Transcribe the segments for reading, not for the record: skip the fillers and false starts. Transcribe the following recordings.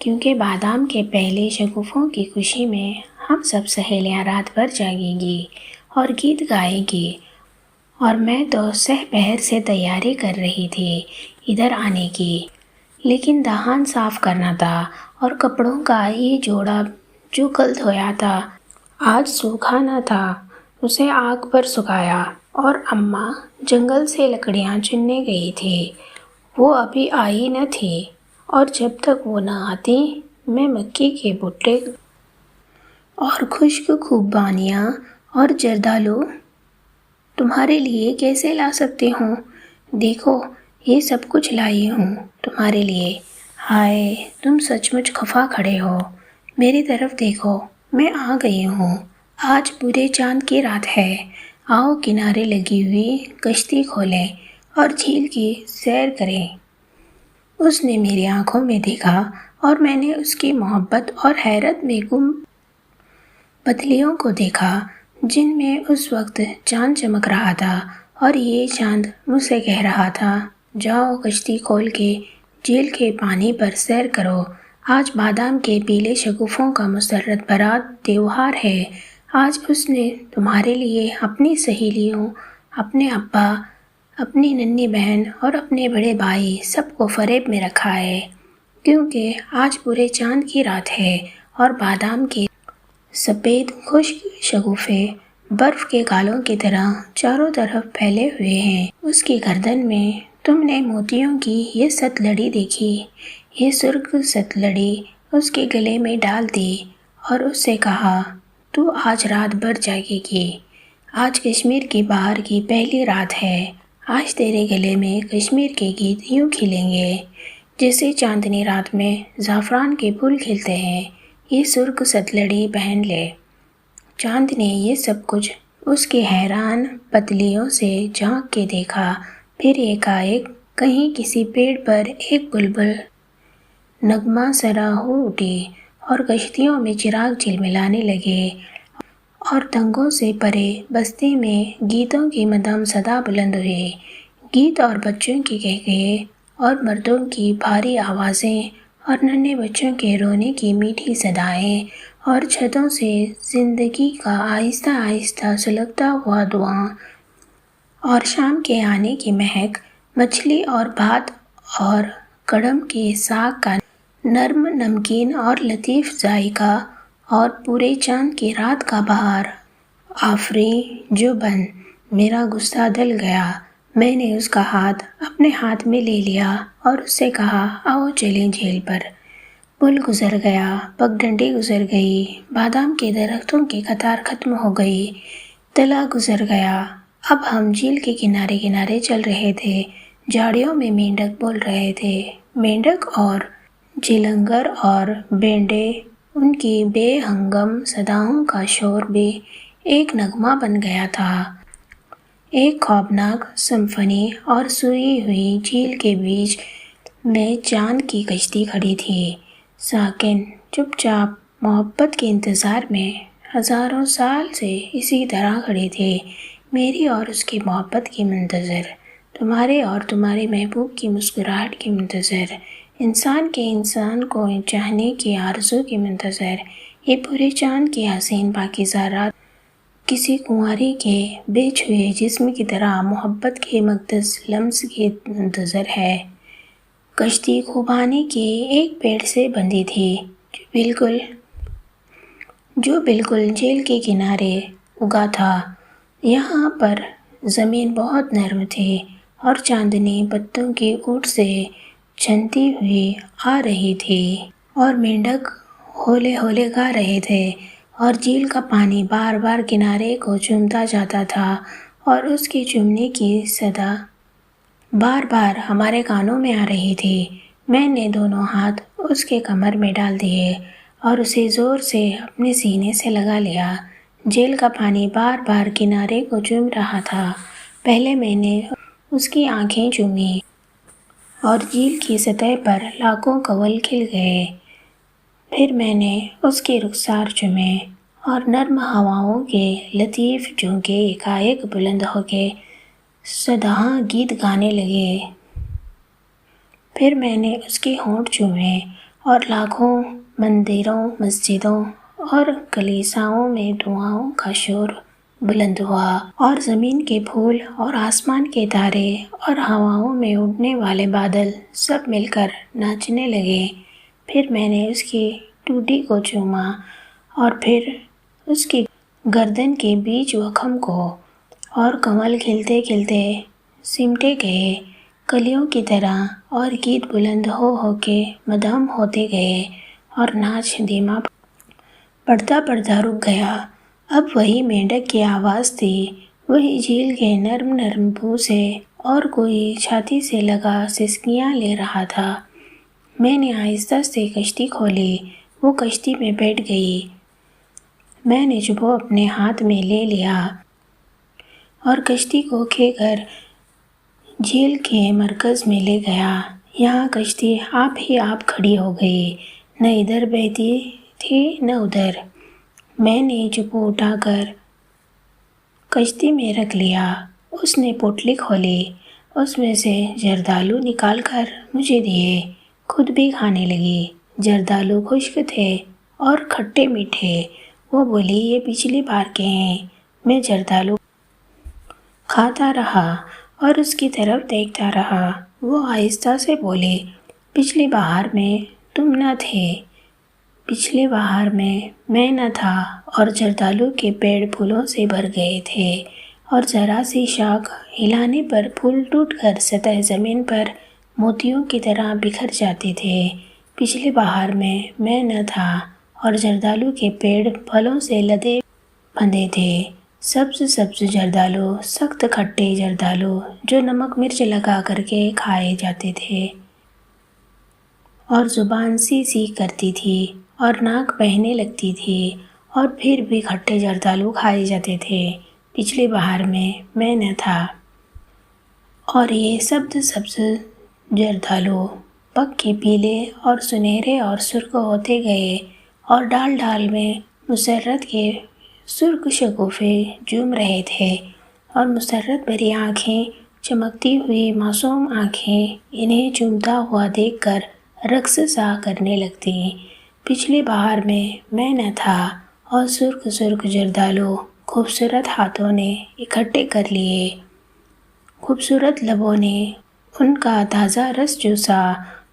کیونکہ بادام کے پہلے شگوفوں کی خوشی میں ہم سب سہیلیاں رات بھر جاگیں گی اور گیت گائیں گی، اور میں تو سہ پہر سے تیاری کر رہی تھی ادھر آنے کی، لیکن دہان صاف کرنا تھا اور کپڑوں کا یہ جوڑا جو کل دھویا تھا آج سوکھانا تھا، اسے آگ پر سکھایا، اور اماں جنگل سے لکڑیاں چننے گئی تھی، وہ ابھی آئی نہ تھی، اور جب تک وہ نہ آتی میں مکئی کے بھٹے اور خشک خوبانیاں اور جردالو تمہارے لیے کیسے لا سکتی ہوں؟ دیکھو یہ سب کچھ لائی ہوں تمہارے لیے۔ ہائے تم سچ مچ خفا کھڑے ہو، میری طرف دیکھو، میں آ گئی ہوں، آج پورے چاند کی رات ہے، آؤ کنارے لگی ہوئی کشتی کھولیں اور جھیل کی سیر کریں۔ اس نے میری آنکھوں میں دیکھا اور میں نے اس کی محبت اور حیرت میں گم پتلیوں کو دیکھا جن میں اس وقت چاند چمک رہا تھا، اور یہ چاند مجھ سے کہہ رہا تھا جاؤ کشتی کھول کے جھیل کے پانی پر سیر کرو، آج بادام کے پیلے شگوفوں کا مسرت بھرا تہوار ہے، آج اس نے تمہارے لیے اپنی سہیلیوں، اپنے ابا، اپنی ننھی بہن اور اپنے بڑے بھائی سب کو فریب میں رکھا ہے، کیونکہ آج پورے چاند کی رات ہے اور بادام کے سفید خشک شگوفے برف کے گالوں کی طرح چاروں طرف پھیلے ہوئے ہیں۔ اس کی گردن میں تم نے موتیوں کی یہ ست لڑی دیکھی، یہ سرخ ست لڑی اس کے گلے میں ڈال دی اور اس سے کہا تو آج رات بھر جاگے گی، آج کشمیر کی بہار کی پہلی رات ہے، آج تیرے گلے میں کشمیر کے گیت یوں کھلیں گے جیسے چاندنی رات میں زعفران کے پھول کھلتے ہیں، یہ سرخ ست لڑی پہن لے۔ چاند نے یہ سب کچھ اس کی حیران پتلیوں سے جھانک کے دیکھا، پھر ایک کہیں کسی پیڑ پر ایک بلبل نغمہ سرا ہو اٹھی اور کشتیوں میں چراغ جھلملانے لگے، اور تنگوں سے پرے بستی میں گیتوں کی مدھم صدا بلند ہوئی، گیت اور بچوں کے قہقہے اور مردوں کی بھاری آوازیں اور ننھے بچوں کے رونے کی میٹھی صدائیں، اور چھتوں سے زندگی کا آہستہ آہستہ سلگتا ہوا دھواں، اور شام کے آنے کی مہک، مچھلی اور بھات اور کڑم کے ساگ کا نرم نمکین اور لطیف ذائقہ، اور پورے چاند کی رات کا بہار۔ آفریں جو بن، میرا غصہ دل گیا، میں نے اس کا ہاتھ اپنے ہاتھ میں لے لیا اور اس سے کہا آؤ چلیں جھیل پر۔ پل گزر گیا، پگڈنڈی گزر گئی، بادام کے درختوں کی قطار ختم ہو گئی، تلا گزر گیا، اب ہم جھیل کے کنارے کنارے چل رہے تھے، جھاڑیوں میں مینڈک بول رہے تھے، مینڈک اور جلنگر اور بھینڈے، ان کی بے ہنگم صداؤں کا شور بھی ایک نغمہ بن گیا تھا، ایک خوابناک سمفنی، اور سوئی ہوئی جھیل کے بیچ میں چاند کی کشتی کھڑی تھی، ساکن، چپ چاپ، محبت کے انتظار میں، ہزاروں سال سے اسی طرح کھڑی تھی، میری اور اس کی محبت کی منتظر، تمہارے اور تمہارے محبوب کی مسکراہٹ کی منتظر، انسان کے انسان کو چاہنے کی آرزو کی منتظر، یہ پورے چاند کی حسین پاکیزہ رات کسی کنواری کے بے چھوئے جسم کی طرح محبت کے مقدس لمس کی منتظر ہے۔ کشتی خوبانی کے ایک پیڑ سے بندھی تھی جو بالکل جھیل کے کنارے اگا تھا، یہاں پر زمین بہت نرم تھی اور چاندنی پتوں کی اوٹ سے چھنتی ہوئی آ رہی تھی، اور مینڈک ہولے ہولے گا رہے تھے، اور جھیل کا پانی بار بار کنارے کو چومتا جاتا تھا، اور اس کے چومنے کی صدا بار بار ہمارے کانوں میں آ رہی تھی۔ میں نے دونوں ہاتھ اس کے کمر میں ڈال دیے اور اسے زور سے اپنے سینے سے لگا لیا، جھیل کا پانی بار بار کنارے کو چوم رہا تھا، پہلے میں نے اس کی آنکھیں چومی اور جھیل کی سطح پر لاکھوں کنول کھل گئے، پھر میں نے اس کے رخسار چومے اور نرم ہواؤں کے لطیف جھونکے ایک بلند ہو کے سدھا گیت گانے لگے، پھر میں نے اس کے ہونٹ چومے اور لاکھوں مندروں، مسجدوں اور کلیساؤں میں دعاؤں کا شور بلند ہوا، اور زمین کے پھول اور آسمان کے تارے اور ہواؤں میں اڑنے والے بادل سب مل کر ناچنے لگے۔ پھر میں نے اس کی ٹوٹی کو چوما اور پھر اس کی گردن کے بیچ وخم کو، اور کنول کھلتے کھلتے سمٹے گئے کلیوں کی طرح، اور گیت بلند ہو ہو کے مدھم ہوتے گئے، اور ناچ دھیما پڑتا پڑتا رک گیا۔ اب وہی مینڈک کی آواز تھی، وہی جھیل کے نرم نرم بو سے، اور کوئی چھاتی سے لگا سسکیاں لے رہا تھا۔ میں نے آہستہ سے کشتی کھولی، وہ کشتی میں بیٹھ گئی۔ میں نے چوبو اپنے ہاتھ میں لے لیا اور کشتی کو کھے کر جھیل کے مرکز میں لے گیا۔ یہاں کشتی آپ ہی آپ کھڑی ہو گئی، نہ ادھر بہتی تھی نہ ادھر۔ میں نے چوبو اٹھا کر کشتی میں رکھ لیا۔ اس نے پوٹلی کھولی، اس میں سے جردالو نکال کر مجھے دیے، خود بھی کھانے لگی۔ جردالو خشک تھے اور کھٹے میٹھے۔ وہ بولی، یہ پچھلی بار کے ہیں۔ میں جردالو کھاتا رہا اور اس کی طرف دیکھتا رہا۔ وہ آہستہ سے بولی، پچھلی بہار میں تم نہ تھے، پچھلی بہار میں نہ تھا، اور جردالو کے پیڑ پھولوں سے بھر گئے تھے، اور ذرا سی شاخ ہلانے پر پھول ٹوٹ کر سطح زمین پر موتیوں کی طرح بکھر جاتے تھے۔ پچھلی بہار میں نہ تھا، اور جردالو کے پیڑ پھلوں سے لدے بندھے تھے، سبز سبز جردالو، سخت کھٹے جردالو جو نمک مرچ لگا کر کے کھائے جاتے تھے، اور زبان سی سی کرتی تھی اور ناک بہنے لگتی تھی، اور پھر بھی کھٹے جردالو کھائے جاتے تھے۔ پچھلی بہار میں نہ تھا، اور یہ سبز سبز جردالو پک کے پیلے اور سنہرے اور سرخ ہوتے گئے، اور ڈال ڈال میں مسرت کے سرخ شگوفے جھوم رہے تھے، اور مسرت بھری آنکھیں، چمکتی ہوئی معصوم آنکھیں انہیں چومتا ہوا دیکھ کر رقص سا کرنے لگتی۔ پچھلی بہار میں نہ تھا، اور سرخ سرخ جردالو خوبصورت ہاتھوں نے اکٹھے کر لیے، خوبصورت لبوں نے ان کا تازہ رس چوسا،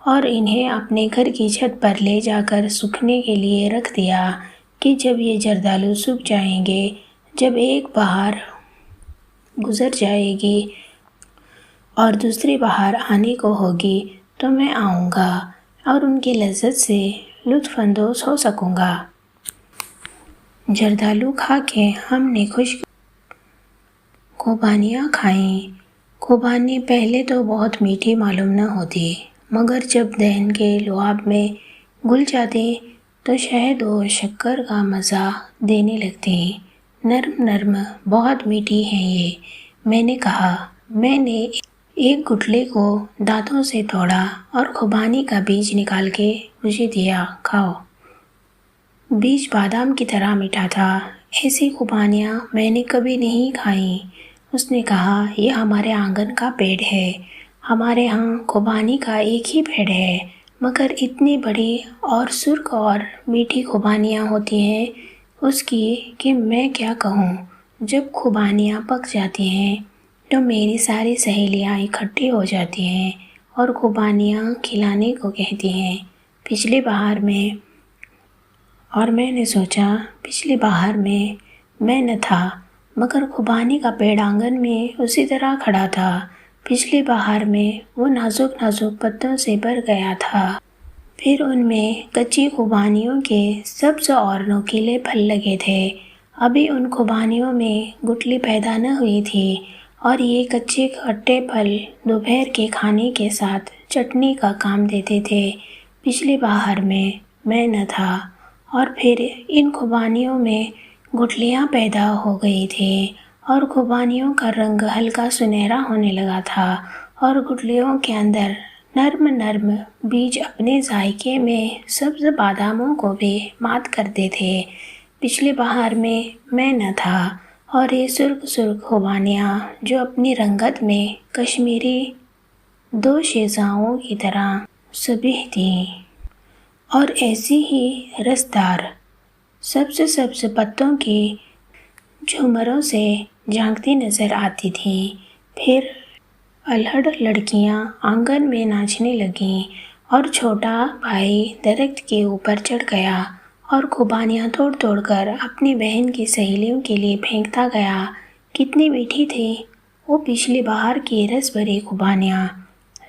اور انہیں اپنے گھر کی چھت پر لے جا کر سوکھنے کے لیے رکھ دیا کہ جب یہ جردالو سوکھ جائیں گے، جب ایک بہار گزر جائے گی اور دوسری بہار آنے کو ہوگی تو میں آؤں گا اور ان کی لذت سے لطف اندوز ہو سکوں گا۔ جردالو کھا کے ہم نے خشک خوبانیاں کھائیں۔ خوبانی پہلے تو بہت میٹھی معلوم نہ ہوتی، مگر جب دہن کے لعاب میں گھل جاتی تو شہد و شکر کا مزہ دینے لگتی۔ نرم نرم، بہت میٹھی ہیں یہ، میں نے کہا۔ میں نے ایک گٹلے کو دانتوں سے توڑا اور خوبانی کا بیج نکال کے مجھے دیا، کھاؤ۔ بیج بادام کی طرح میٹھا تھا، ایسی خوبانیاں میں نے کبھی نہیں کھائیں۔ اس نے کہا، یہ ہمارے آنگن کا پیڑ ہے، ہمارے ہاں خوبانی کا ایک ہی پیڑ ہے، مگر اتنی بڑی اور سرخ اور میٹھی خوبانیاں ہوتی ہیں اس کی کہ میں کیا کہوں۔ جب خوبانیاں پک جاتی ہیں تو میری ساری سہیلیاں اکٹھی ہو جاتی ہیں اور خوبانیاں کھلانے کو کہتی ہیں پچھلی بہار میں۔ اور میں نے سوچا، پچھلی بہار میں نہ تھا، مگر خوبانی کا پیڑ آنگن میں اسی طرح کھڑا تھا۔ پچھلی بہار میں وہ نازک نازک پتوں سے بھر گیا تھا، پھر ان میں کچی خوبانیوں کے سبز اور نوکیلے پھل لگے تھے۔ ابھی ان خوبانیوں میں گٹلی پیدا نہ ہوئی تھی، اور یہ کچے کھٹے پھل دوپہر کے کھانے کے ساتھ چٹنی کا کام دیتے تھے۔ پچھلی بہار میں نہ تھا، اور پھر ان خوبانیوں میں گٹلیاں پیدا ہو گئی تھیں، اور خوبانیوں کا رنگ ہلکا سنہرا ہونے لگا تھا، اور گٹلیوں کے اندر نرم نرم بیج اپنے ذائقے میں سبز باداموں کو بھی مات کرتے تھے۔ پچھلی بہار میں نہ تھا، اور یہ سرخ سرخ خوبانیاں جو اپنی رنگت میں کشمیری دوشیزاؤں کی طرح شبیہ تھیں، اور ایسی ہی رسدار سبز سبز پتوں کی جھومروں سے جھانکتی نظر آتی تھیں۔ پھر الہڑ لڑکیاں آنگن میں ناچنے لگیں اور چھوٹا بھائی درخت کے اوپر چڑھ گیا اور خوبانیاں توڑ توڑ کر اپنی بہن کی سہیلیوں کے لیے پھینکتا گیا۔ کتنی میٹھی تھی وہ پچھلی بہار کی رس بھری خوبانیاں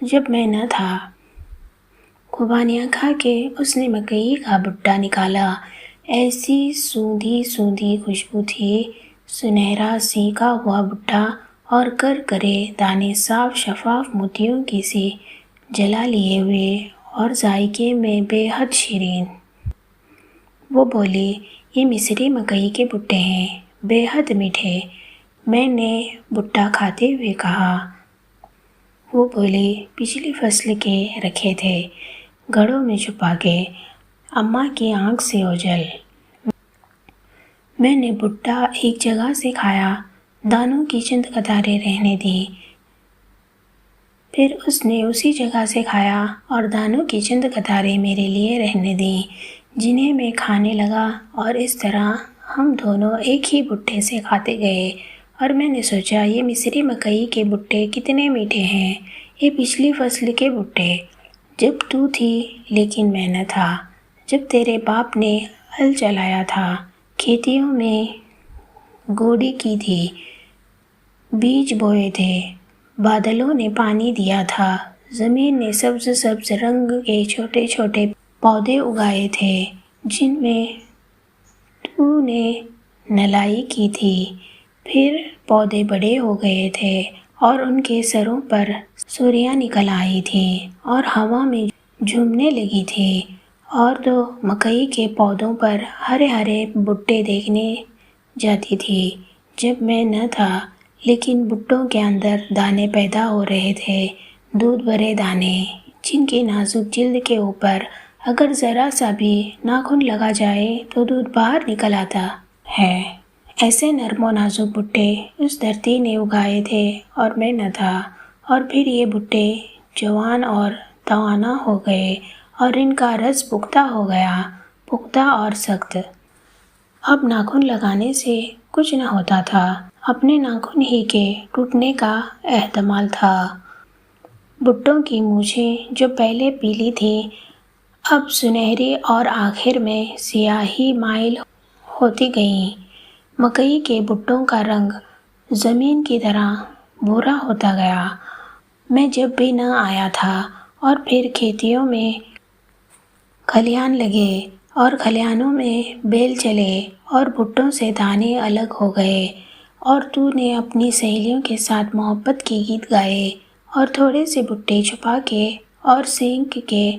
جب میں نہ تھا۔ خوبانیاں کھا کے اس نے مکئی کا بھٹا نکالا۔ ایسی سوندھی سوندھی خوشبو تھی، سنہرا سینکا ہوا بھٹا اور کرکرے دانے صاف شفاف موتیوں کی سی جلا لیے ہوئے اور ذائقے میں بے حد شیرین۔ وہ بولی، یہ مصری مکئی کے بھٹے ہیں، بے حد میٹھے۔ میں نے بھٹا کھاتے ہوئے کہا۔ وہ بولی، پچھلی فصل کے رکھے تھے، گھڑوں میں چھپا کے، اماں کی آنکھ سے اوجھل۔ میں نے بھٹا ایک جگہ سے کھایا، دانوں کی چند قطاریں رہنے دیں۔ پھر اس نے اسی جگہ سے کھایا اور دانوں کی چند قطاریں میرے لیے رہنے دیں، جنہیں میں کھانے لگا، اور اس طرح ہم دونوں ایک ہی بھٹے سے کھاتے گئے۔ اور میں نے سوچا، یہ مصری مکئی کے بھٹے کتنے میٹھے ہیں، یہ پچھلی فصل کے بھٹے، جب تو تھی لیکن میں نہ تھا، جب تیرے باپ نے ہل چلایا تھا، کھیتیوں میں گوڈی کی تھی، بیج بوئے تھے، بادلوں نے پانی دیا تھا، زمین نے سبز سبز رنگ کے چھوٹے چھوٹے پودے اگائے تھے جن میں تو نے نلائی کی تھی۔ پھر پودے بڑے ہو گئے تھے اور ان کے سروں پر سرخیاں نکل آئی تھیں اور ہوا میں جھومنے لگی تھی، اور تو مکئی کے پودوں پر ہرے ہرے بھٹے دیکھنے جاتی تھی جب میں نہ تھا، لیکن بھٹوں کے اندر دانے پیدا ہو رہے تھے، دودھ بھرے دانے، جن کی نازک جلد کے اوپر اگر ذرا سا بھی ناخن لگا جائے تو دودھ باہر نکل آتا ہے۔ ایسے نرم و نازک بھٹے اس دھرتی نے اگائے تھے اور میں نہ تھا، اور پھر یہ بھٹے جوان اور توانا ہو گئے اور ان کا رس پختہ ہو گیا، پختہ اور سخت۔ اب ناخن لگانے سے کچھ نہ ہوتا تھا، اپنے ناخن ہی کے ٹوٹنے کا احتمال تھا۔ بھٹوں کی مونچھیں جو پہلے پیلی تھیں اب سنہری اور آخر میں سیاہی مائل ہوتی گئیں۔ مکئی کے بھٹوں کا رنگ زمین کی طرح بھورا ہوتا گیا۔ میں جب بھی نہ آیا تھا، اور پھر کھیتیوں میں کھلیان لگے اور کھلیانوں میں بیل چلے اور بھٹوں سے دانے الگ ہو گئے، اور تو نے اپنی سہیلیوں کے ساتھ محبت کے گیت گائے اور تھوڑے سے بھٹے چھپا کے اور سینک کے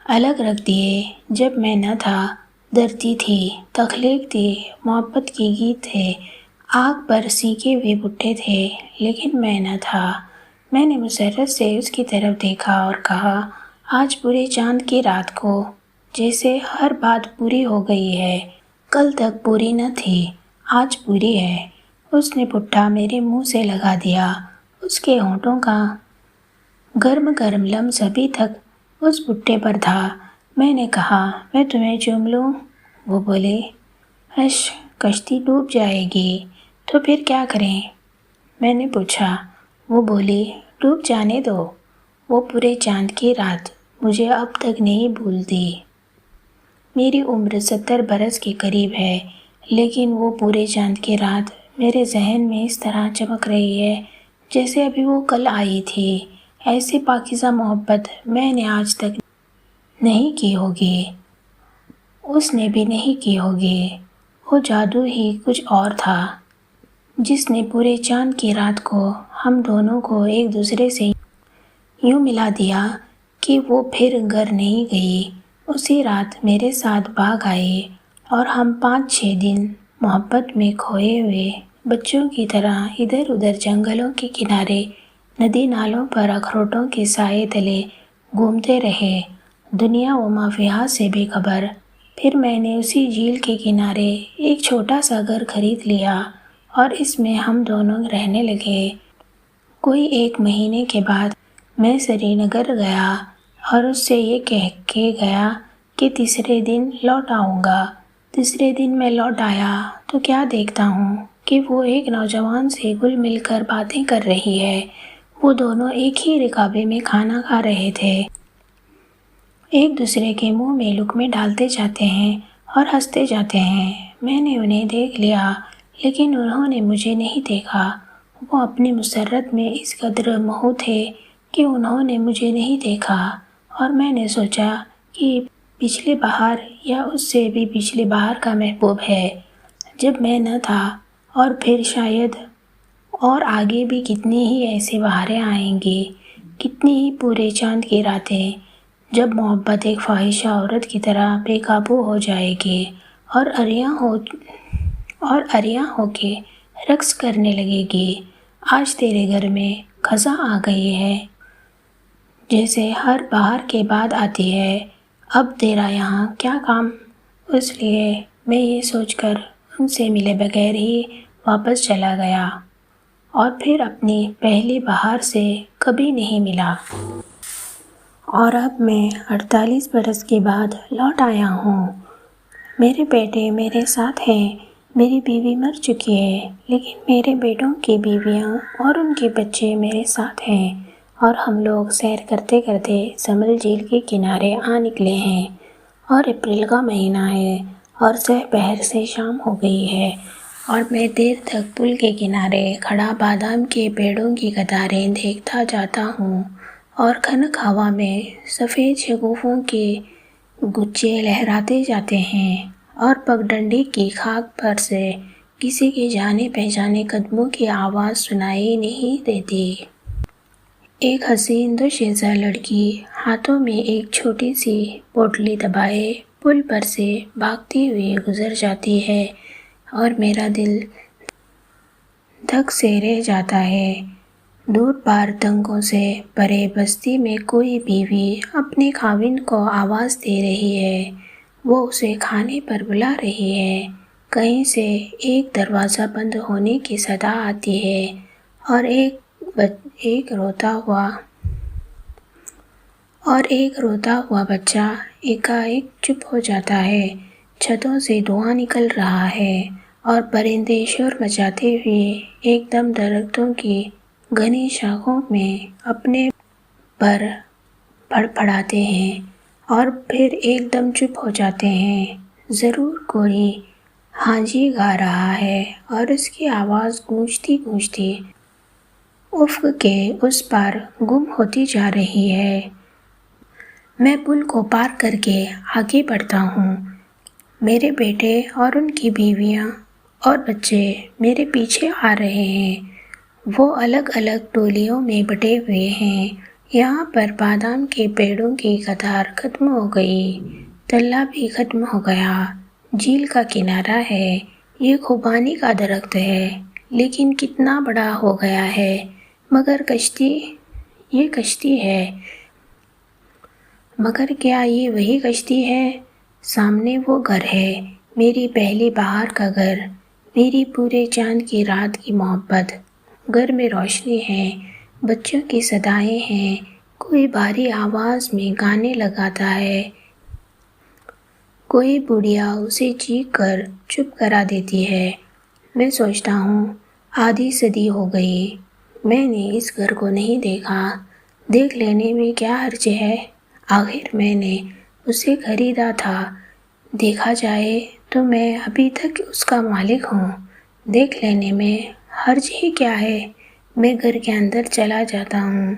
الگ رکھ دیے جب میں نہ تھا۔ دھرتی تھی، تخلیق تھی، محبت کے گیت تھے، آگ پر سینکے ہوئے بھٹے تھے، لیکن میں نہ تھا۔ میں نے مسرت سے اس کی طرف دیکھا اور کہا، آج پورے چاند کی رات کو جیسے ہر بات پوری ہو گئی ہے، کل تک پوری نہ تھی، آج پوری ہے۔ اس نے بھٹا میرے منہ سے لگا دیا، اس کے ہونٹوں کا گرم گرم لمس ابھی تک اس بھٹے پر تھا۔ میں نے کہا، میں تمہیں چوم لوں؟ وہ بولی، کشتی ڈوب جائے گی تو پھر کیا کریں؟ میں نے پوچھا۔ وہ بولی، ڈوب جانے دو، وہ پورے چاند کی رات مجھے اب تک نہیں بھولتی۔ میری عمر 70 برس کے قریب ہے، لیکن وہ پورے چاند کی رات میرے ذہن میں اس طرح چمک رہی ہے جیسے ابھی وہ کل آئی تھی۔ ایسی پاکیزہ محبت میں نے آج تک نہیں کی ہوگی، اس نے بھی نہیں کی ہوگی۔ وہ جادو ہی کچھ اور تھا جس نے پورے چاند کی رات کو ہم دونوں کو ایک دوسرے سے یوں ملا دیا کہ وہ پھر گھر نہیں گئی، اسی رات میرے ساتھ بھاگ آئی، اور ہم 5-6 دن محبت میں کھوئے ہوئے بچوں کی طرح ادھر ادھر جنگلوں کے کنارے، ندی نالوں پر اخروٹوں کے سائے تلے گھومتے رہے، دنیا و ما فیہا سے بے خبر۔ پھر میں نے اسی جھیل کے کنارے ایک چھوٹا سا گھر خرید لیا اور اس میں ہم دونوں رہنے لگے۔ کوئی 1 مہینے کے بعد میں سری نگر گیا اور اس سے یہ کہہ کے گیا کہ تیسرے دن لوٹ آؤں گا۔ تیسرے دن میں لوٹ آیا تو کیا دیکھتا ہوں کہ وہ ایک نوجوان سے گل مل کر باتیں کر رہی ہے۔ وہ دونوں ایک ہی رکابے میں کھانا کھا رہے تھے، ایک دوسرے کے منہ میں لقمے ڈالتے جاتے ہیں اور ہنستے جاتے ہیں۔ میں نے انہیں دیکھ لیا لیکن انہوں نے مجھے نہیں دیکھا۔ وہ اپنی مسرت میں اس قدر محو تھے کہ انہوں نے مجھے نہیں دیکھا، اور میں نے سوچا کہ پچھلے بہار یا اس سے بھی پچھلے بہار کا محبوب ہے جب میں نہ تھا، اور پھر شاید اور آگے بھی کتنی ہی ایسے بہاریں آئیں گی، کتنی ہی پورے چاند کی راتیں جب محبت ایک فاحشہ عورت کی طرح بے قابو ہو جائے گی اور عریاں ہو کے رقص کرنے لگے گی۔ آج تیرے گھر میں خزاں آ گئی ہے جیسے ہر بہار کے بعد آتی ہے، اب تیرا یہاں کیا کام؟ اس لیے میں یہ سوچ کر ان سے ملے بغیر ہی واپس چلا گیا اور پھر اپنی پہلی بہار سے کبھی نہیں ملا۔ اور اب میں 48 برس کے بعد لوٹ آیا ہوں۔ میرے بیٹے میرے ساتھ ہیں، میری بیوی مر چکی ہے، لیکن میرے بیٹوں کی بیویاں اور ان کے بچے میرے ساتھ ہیں، اور ہم لوگ سیر کرتے کرتے سنبھل جھیل کے کنارے آ نکلے ہیں، اور اپریل کا مہینہ ہے اور سہ پہر سے شام ہو گئی ہے، اور میں دیر تک پل کے کنارے کھڑا بادام کے پیڑوں کی قطاریں دیکھتا جاتا ہوں، اور خنک ہوا میں سفید شگوفوں کے گچھے لہراتے جاتے ہیں، اور پگڈنڈی کی خاک پر سے کسی کے جانے پہچانے قدموں کی آواز سنائی نہیں دیتی۔ ایک حسین دوشیزہ لڑکی ہاتھوں میں ایک چھوٹی سی پوٹلی دبائے پل پر سے بھاگتی ہوئی گزر جاتی ہے، اور میرا دل دھک سے رہ جاتا ہے۔ دور پار تنگوں سے بھرے بستی میں کوئی بیوی اپنے خاوند کو آواز دے رہی ہے، وہ اسے کھانے پر بلا رہی ہے۔ کہیں سے ایک دروازہ بند ہونے کی صدا آتی ہے، اور ایک روتا ہوا بچہ ایک چپ ہو جاتا ہے۔ چھتوں سے دھواں نکل رہا ہے، اور پرندے شور مچاتے ہوئے ایک دم درختوں کی گھنی شاخوں میں اپنے پر پھڑپھڑاتے ہیں اور پھر ایک دم چپ ہو جاتے ہیں۔ ضرور کوئی ہانجی گا رہا ہے، اور اس کی آواز گونجتی گونجتی افق کے اس پار گم ہوتی جا رہی ہے۔ میں پل کو پار کر کے آگے بڑھتا ہوں۔ میرے بیٹے اور ان کی بیویاں اور بچے میرے پیچھے آ رہے ہیں۔ وہ الگ الگ ٹولیوں میں بٹے ہوئے ہیں۔ یہاں پر بادام کے پیڑوں کی قطار ختم ہو گئی، تلہ بھی ختم ہو گیا۔ جھیل کا کنارہ ہے، یہ خوبانی کا درخت ہے، لیکن کتنا بڑا ہو گیا ہے، مگر یہ کشتی ہے۔ مگر کیا یہ وہی کشتی ہے؟ سامنے وہ گھر ہے، میری پہلی بہار کا گھر، میری پورے چاند کی رات کی محبت۔ گھر میں روشنی ہے، بچوں کی صدائیں ہیں، کوئی بھاری آواز میں گانے لگاتا ہے، کوئی بڑھیا اسے چیخ کر چپ کرا دیتی ہے۔ میں سوچتا ہوں آدھی صدی ہو گئی، میں نے اس گھر کو نہیں دیکھا، دیکھ لینے میں کیا حرج ہے؟ آخر میں نے اسے خریدا تھا، دیکھا جائے تو میں ابھی تک اس کا مالک ہوں، دیکھ لینے میں حرج ہی کیا ہے؟ میں گھر کے اندر چلا جاتا ہوں،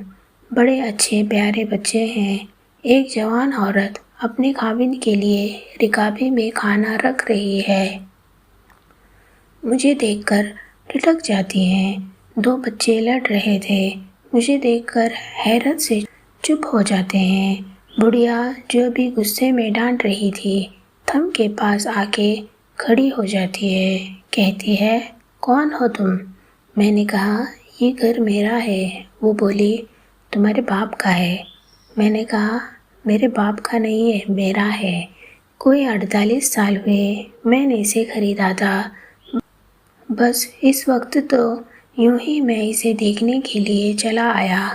بڑے اچھے پیارے بچے ہیں، ایک جوان عورت اپنے خاوند کے لیے رکابے میں کھانا رکھ رہی ہے، مجھے دیکھ کر ٹھٹک جاتی ہیں۔ 2 بچے لڑ رہے تھے، مجھے دیکھ کر حیرت سے چپ ہو جاتے ہیں۔ بڑھیا جو بھی غصے میں ڈانٹ رہی تھی، تھم کے پاس آ کے کھڑی ہو جاتی ہے، کہتی ہے، کون ہو تم؟ میں نے کہا، یہ گھر میرا ہے۔ وہ بولی، تمہارے باپ کا ہے۔ میں نے کہا، میرے باپ کا نہیں ہے، میرا ہے، کوئی 48 سال ہوئے میں نے اسے خریدا تھا، بس اس وقت تو یوں ہی میں اسے دیکھنے کے لیے چلا آیا،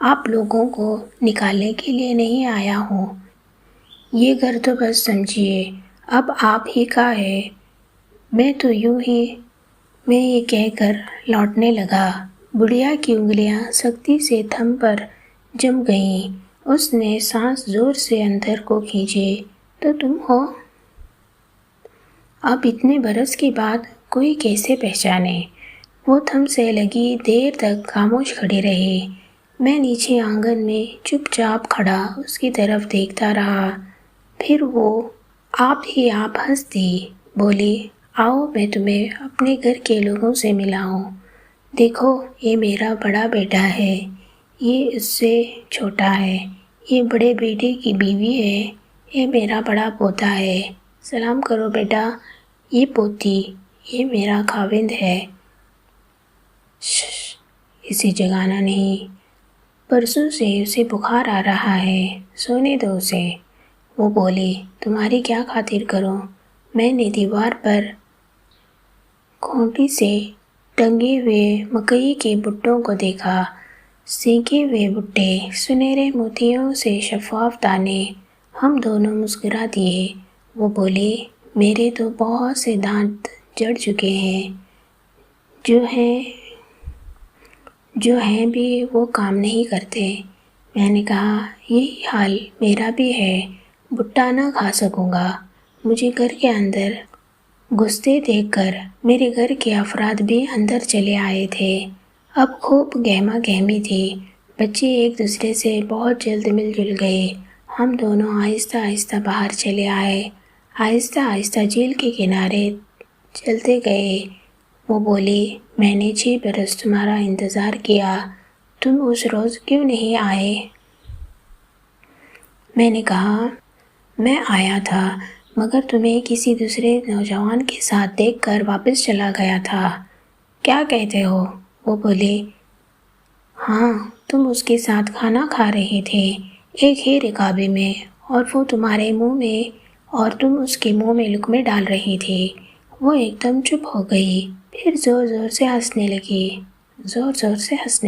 آپ لوگوں کو نکالنے کے لیے نہیں آیا ہوں۔ یہ گھر تو بس سمجھیے اب آپ ہی کا ہے۔ میں یہ کہہ کر لوٹنے لگا۔ بڑھیا کی انگلیاں سختی سے تھم پر جم گئیں۔ اس نے سانس زور سے اندر کو کھینچے۔ تو تم ہو؟ اب اتنے برس کے بعد کوئی کیسے پہچانے؟ وہ تھم سے لگی دیر تک خاموش کھڑی رہی۔ میں نیچے آنگن میں چپ چاپ کھڑا اس کی طرف دیکھتا رہا۔ پھر وہ آپ ہی آپ ہنس دی، بولی، آؤ میں تمہیں اپنے گھر کے لوگوں سے ملاؤں۔ دیکھو یہ میرا بڑا بیٹا ہے، یہ اس سے چھوٹا ہے، یہ بڑے بیٹے کی بیوی ہے، یہ میرا بڑا پوتا ہے، سلام کرو بیٹا، یہ پوتی، یہ میرا خاوند ہے۔ اسے جگانا نہیں، پرسوں سے اسے بخار آ رہا ہے، سونے دو اسے۔ وہ بولی، تمہاری کیا خاطر کروں؟ میں نے دیوار پر کھوٹی سے ٹنگے ہوئے مکئی کے بٹوں کو دیکھا، سینکے ہوئے بٹے، سنہرے موتیوں سے شفاف دانے۔ ہم دونوں مسکرا دیے۔ وہ بولی، میرے تو بہت سے دانت جڑ چکے ہیں، جو ہیں بھی وہ کام نہیں کرتے۔ میں نے کہا، یہی حال میرا بھی ہے، بھٹا نہ کھا سکوں گا۔ مجھے گھر کے اندر گھستے دیکھ کر میرے گھر کے افراد بھی اندر چلے آئے تھے۔ اب خوب گہما گہمی تھی۔ بچے ایک دوسرے سے بہت جلد مل جل گئے۔ ہم دونوں آہستہ آہستہ باہر چلے آئے، آہستہ آہستہ جھیل کے کنارے چلتے گئے۔ وہ بولی، میں نے 6 برس تمہارا انتظار کیا، تم اس روز کیوں نہیں آئے؟ میں نے کہا، میں آیا تھا مگر تمہیں کسی دوسرے نوجوان کے ساتھ دیکھ کر واپس چلا گیا تھا۔ کیا کہتے ہو؟ وہ بولی، ہاں، تم اس کے ساتھ کھانا کھا رہے تھے ایک ہی رکابے میں، اور وہ تمہارے منہ میں اور تم اس کے منہ میں لقمے ڈال رہی تھی۔ وہ ایک دم چپ ہو گئی، پھر زور زور سے ہنسنے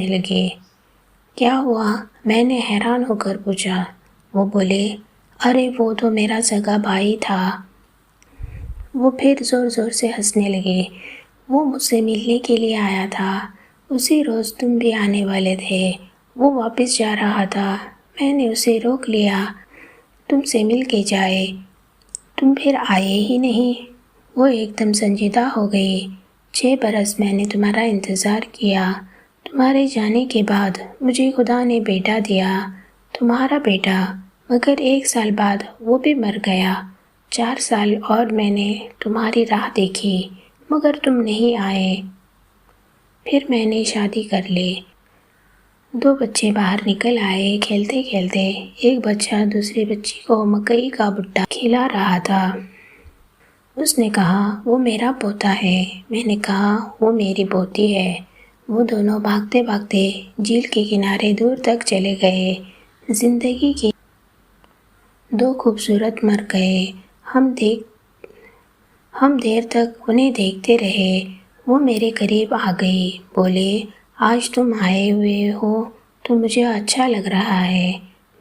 لگی۔ کیا ہوا؟ میں نے حیران ہو کر پوچھا۔ وہ بولے، ارے وہ تو میرا سگا بھائی تھا۔ وہ پھر زور زور سے ہنسنے لگی۔ وہ مجھ سے ملنے کے لیے آیا تھا، اسی روز تم بھی آنے والے تھے۔ وہ واپس جا رہا تھا، میں نے اسے روک لیا، تم سے مل کے جائے، تم پھر آئے ہی نہیں۔ وہ ایک دم سنجیدہ ہو گئی۔ 6 برس میں نے تمہارا انتظار کیا، تمہارے جانے کے بعد مجھے خدا نے بیٹا دیا، تمہارا بیٹا، مگر 1 سال بعد وہ بھی مر گیا۔ 4 سال اور میں نے تمہاری راہ دیکھی مگر تم نہیں آئے۔ پھر میں نے شادی کر لی۔ 2 بچے باہر نکل آئے، کھیلتے کھیلتے ایک بچہ دوسرے بچی کو مکئی کا بھٹا کھلا رہا تھا۔ اس نے کہا، وہ میرا پوتا ہے۔ میں نے کہا، وہ میری پوتی ہے۔ وہ دونوں بھاگتے بھاگتے جھیل کے کنارے دور تک چلے گئے۔ زندگی کے 2 خوبصورت مر گئے۔ ہم دیر تک انہیں دیکھتے رہے۔ وہ میرے قریب آ گئی، بولے، آج تم آئے ہوئے ہو تو مجھے اچھا لگ رہا ہے۔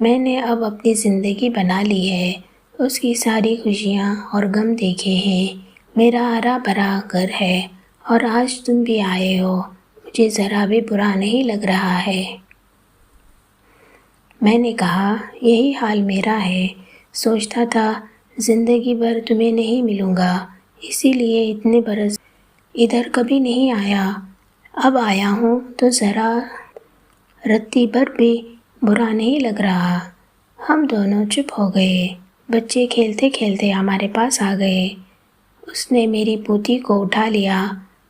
میں نے اب اپنی زندگی بنا لی ہے، اس کی ساری خوشیاں اور غم دیکھے ہیں۔ میرا ہرا بھرا گھر ہے، اور آج تم بھی آئے ہو، مجھے ذرا بھی برا نہیں لگ رہا ہے۔ میں نے کہا، یہی حال میرا ہے، سوچتا تھا زندگی بھر تمہیں نہیں ملوں گا، اسی لیے اتنے برس ادھر کبھی نہیں آیا۔ اب آیا ہوں تو ذرا رتی بھر بھی برا نہیں لگ رہا۔ ہم دونوں چپ ہو گئے۔ بچے کھیلتے کھیلتے ہمارے پاس آ گئے۔ اس نے میری پوتی کو اٹھا لیا،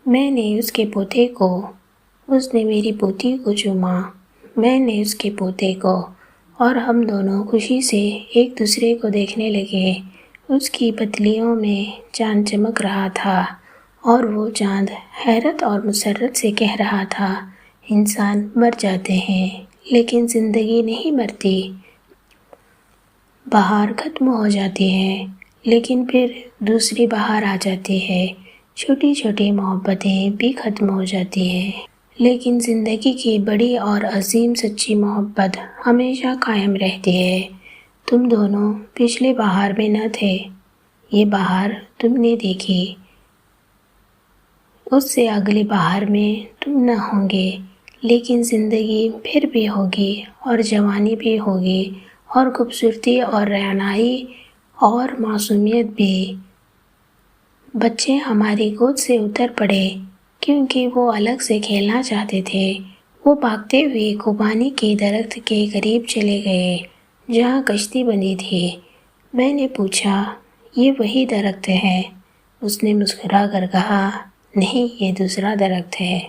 میں نے اس کے پوتے کو، اس نے میری پوتی کو چوما، میں نے اس کے پوتے کو، اور ہم دونوں خوشی سے ایک دوسرے کو دیکھنے لگے۔ اس کی پتلیوں میں چاند چمک رہا تھا، اور وہ چاند حیرت اور مسرت سے کہہ رہا تھا، انسان مر جاتے ہیں لیکن زندگی نہیں مرتی، بہار ختم ہو جاتی ہے لیکن پھر دوسری بہار آ جاتی ہے، چھوٹی چھوٹی محبتیں بھی ختم ہو جاتی ہیں لیکن زندگی کی بڑی اور عظیم سچی محبت ہمیشہ قائم رہتی ہے۔ تم دونوں پچھلے بہار میں نہ تھے، یہ بہار تم نے دیکھی، اس سے اگلے بہار میں تم نہ ہوں گے، لیکن زندگی پھر بھی ہوگی اور جوانی بھی ہوگی اور خوبصورتی اور رعنائی اور معصومیت بھی۔ بچے ہماری گود سے اتر پڑے کیونکہ وہ الگ سے کھیلنا چاہتے تھے۔ وہ بھاگتے ہوئے خوبانی کے درخت کے قریب چلے گئے جہاں کشتی بندھی تھی۔ میں نے پوچھا، یہ وہی درخت ہے؟ اس نے مسکرا کر کہا، نہیں، یہ دوسرا درخت ہے۔